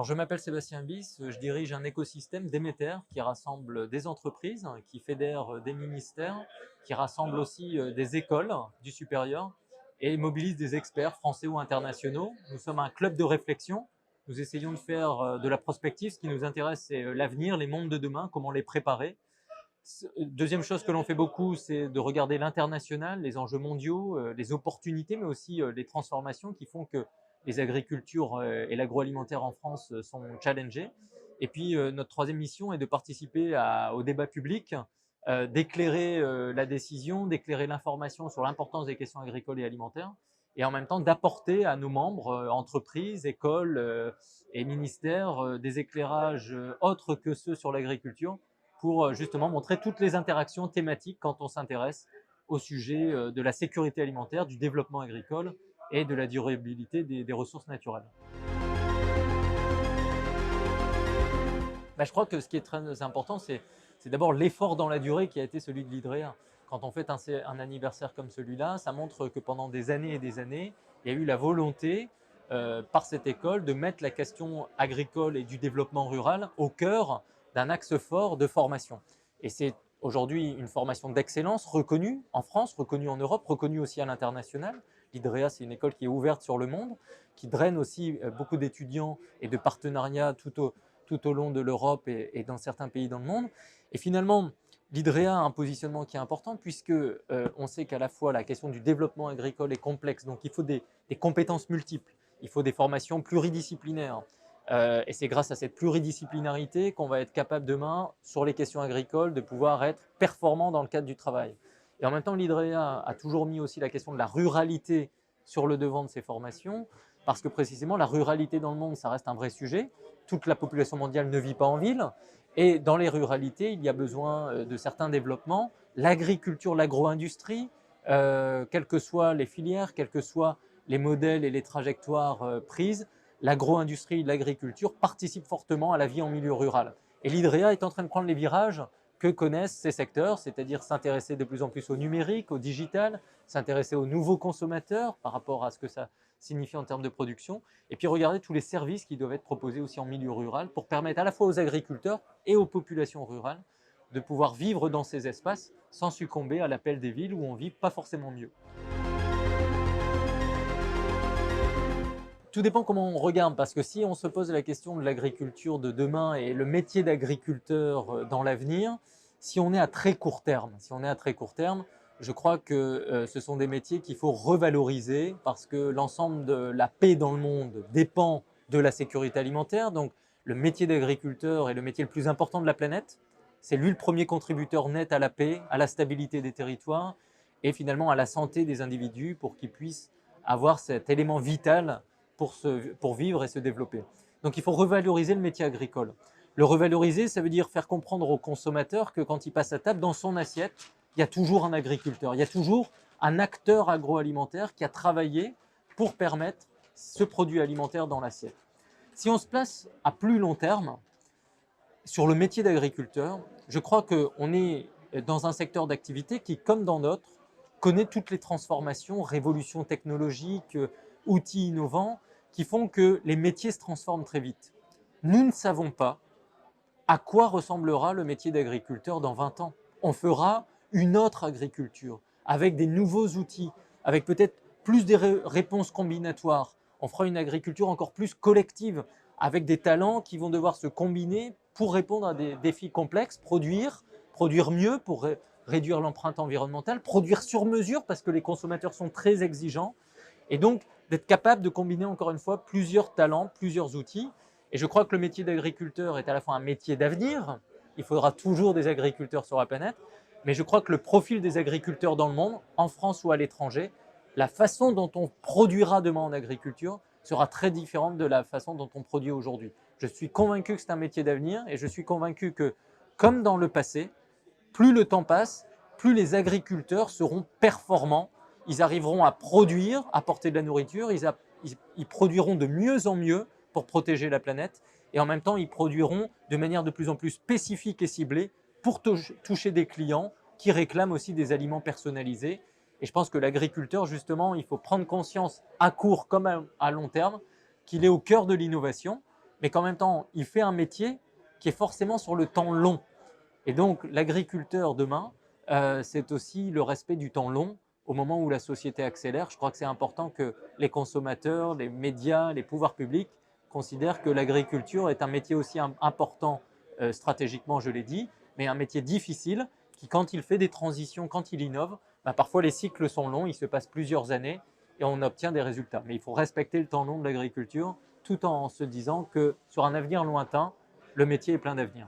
Alors, je m'appelle Sébastien Bis, je dirige un écosystème Déméter qui rassemble des entreprises, qui fédère des ministères, qui rassemble aussi des écoles du supérieur et mobilise des experts français ou internationaux. Nous sommes un club de réflexion. Nous essayons de faire de la prospective. Ce qui nous intéresse, c'est l'avenir, les mondes de demain, comment les préparer. Deuxième chose que l'on fait beaucoup, c'est de regarder l'international, les enjeux mondiaux, les opportunités, mais aussi les transformations qui font que les agricultures et l'agroalimentaire en France sont challengées. Et puis, notre troisième mission est de participer au débat public, d'éclairer la décision, d'éclairer l'information sur l'importance des questions agricoles et alimentaires, et en même temps d'apporter à nos membres, entreprises, écoles et ministères, des éclairages autres que ceux sur l'agriculture, pour justement montrer toutes les interactions thématiques quand on s'intéresse au sujet de la sécurité alimentaire, du développement agricole et de la durabilité des ressources naturelles. Je crois que ce qui est très important, c'est d'abord l'effort dans la durée qui a été celui de l'IDREA. Quand on fait un anniversaire comme celui-là, ça montre que pendant des années et des années, il y a eu la volonté par cette école de mettre la question agricole et du développement rural au cœur d'un axe fort de formation. Et c'est aujourd'hui une formation d'excellence reconnue en France, reconnue en Europe, reconnue aussi à l'international. L'IDREA, c'est une école qui est ouverte sur le monde, qui draine aussi beaucoup d'étudiants et de partenariats tout au long de l'Europe et dans certains pays dans le monde. Et finalement, l'IDREA a un positionnement qui est important puisque on sait qu'à la fois la question du développement agricole est complexe, donc il faut des compétences multiples, il faut des formations pluridisciplinaires. Et c'est grâce à cette pluridisciplinarité qu'on va être capable demain, sur les questions agricoles, de pouvoir être performant dans le cadre du travail. Et en même temps, l'IDREA a toujours mis aussi la question de la ruralité sur le devant de ses formations, parce que précisément la ruralité dans le monde, ça reste un vrai sujet. Toute la population mondiale ne vit pas en ville, et dans les ruralités, il y a besoin de certains développements. L'agriculture, l'agro-industrie, quelles que soient les filières, quels que soient les modèles et les trajectoires prises, l'agro-industrie, l'agriculture participent fortement à la vie en milieu rural. Et l'IDREA est en train de prendre les virages que connaissent ces secteurs, c'est-à-dire s'intéresser de plus en plus au numérique, au digital, s'intéresser aux nouveaux consommateurs par rapport à ce que ça signifie en termes de production, et puis regarder tous les services qui doivent être proposés aussi en milieu rural pour permettre à la fois aux agriculteurs et aux populations rurales de pouvoir vivre dans ces espaces sans succomber à l'appel des villes où on vit pas forcément mieux. Tout dépend comment on regarde, parce que si on se pose la question de l'agriculture de demain et le métier d'agriculteur dans l'avenir, si on est à très court terme, je crois que ce sont des métiers qu'il faut revaloriser parce que l'ensemble de la paix dans le monde dépend de la sécurité alimentaire. Donc le métier d'agriculteur est le métier le plus important de la planète. C'est lui le premier contributeur net à la paix, à la stabilité des territoires et finalement à la santé des individus pour qu'ils puissent avoir cet élément vital pour vivre et se développer. Donc il faut revaloriser le métier agricole. Le revaloriser, ça veut dire faire comprendre aux consommateurs que quand il passe à table, dans son assiette, il y a toujours un agriculteur, il y a toujours un acteur agroalimentaire qui a travaillé pour permettre ce produit alimentaire dans l'assiette. Si on se place à plus long terme sur le métier d'agriculteur, je crois qu'on est dans un secteur d'activité qui, comme dans d'autres, connaît toutes les transformations, révolutions technologiques, outils innovants qui font que les métiers se transforment très vite. Nous ne savons pas à quoi ressemblera le métier d'agriculteur dans 20 ans. On fera une autre agriculture avec des nouveaux outils, avec peut-être plus des réponses combinatoires. On fera une agriculture encore plus collective, avec des talents qui vont devoir se combiner pour répondre à des défis complexes, produire mieux pour réduire l'empreinte environnementale, produire sur mesure parce que les consommateurs sont très exigeants, et donc d'être capable de combiner encore une fois plusieurs talents, plusieurs outils. Et je crois que le métier d'agriculteur est à la fois un métier d'avenir, il faudra toujours des agriculteurs sur la planète, mais je crois que le profil des agriculteurs dans le monde, en France ou à l'étranger, la façon dont on produira demain en agriculture sera très différente de la façon dont on produit aujourd'hui. Je suis convaincu que c'est un métier d'avenir et je suis convaincu que, comme dans le passé, plus le temps passe, plus les agriculteurs seront performants. Ils arriveront à produire, à apporter de la nourriture, ils produiront de mieux en mieux pour protéger la planète et en même temps, ils produiront de manière de plus en plus spécifique et ciblée pour toucher des clients qui réclament aussi des aliments personnalisés. Et je pense que l'agriculteur, justement, il faut prendre conscience à court comme à long terme qu'il est au cœur de l'innovation mais qu'en même temps, il fait un métier qui est forcément sur le temps long. Et donc, l'agriculteur demain, c'est aussi le respect du temps long au moment où la société accélère. Je crois que c'est important que les consommateurs, les médias, les pouvoirs publics considèrent que l'agriculture est un métier aussi important stratégiquement, je l'ai dit, mais un métier difficile qui, quand il fait des transitions, quand il innove, bah, parfois les cycles sont longs, il se passe plusieurs années et on obtient des résultats. Mais il faut respecter le temps long de l'agriculture tout en se disant que sur un avenir lointain, le métier est plein d'avenir.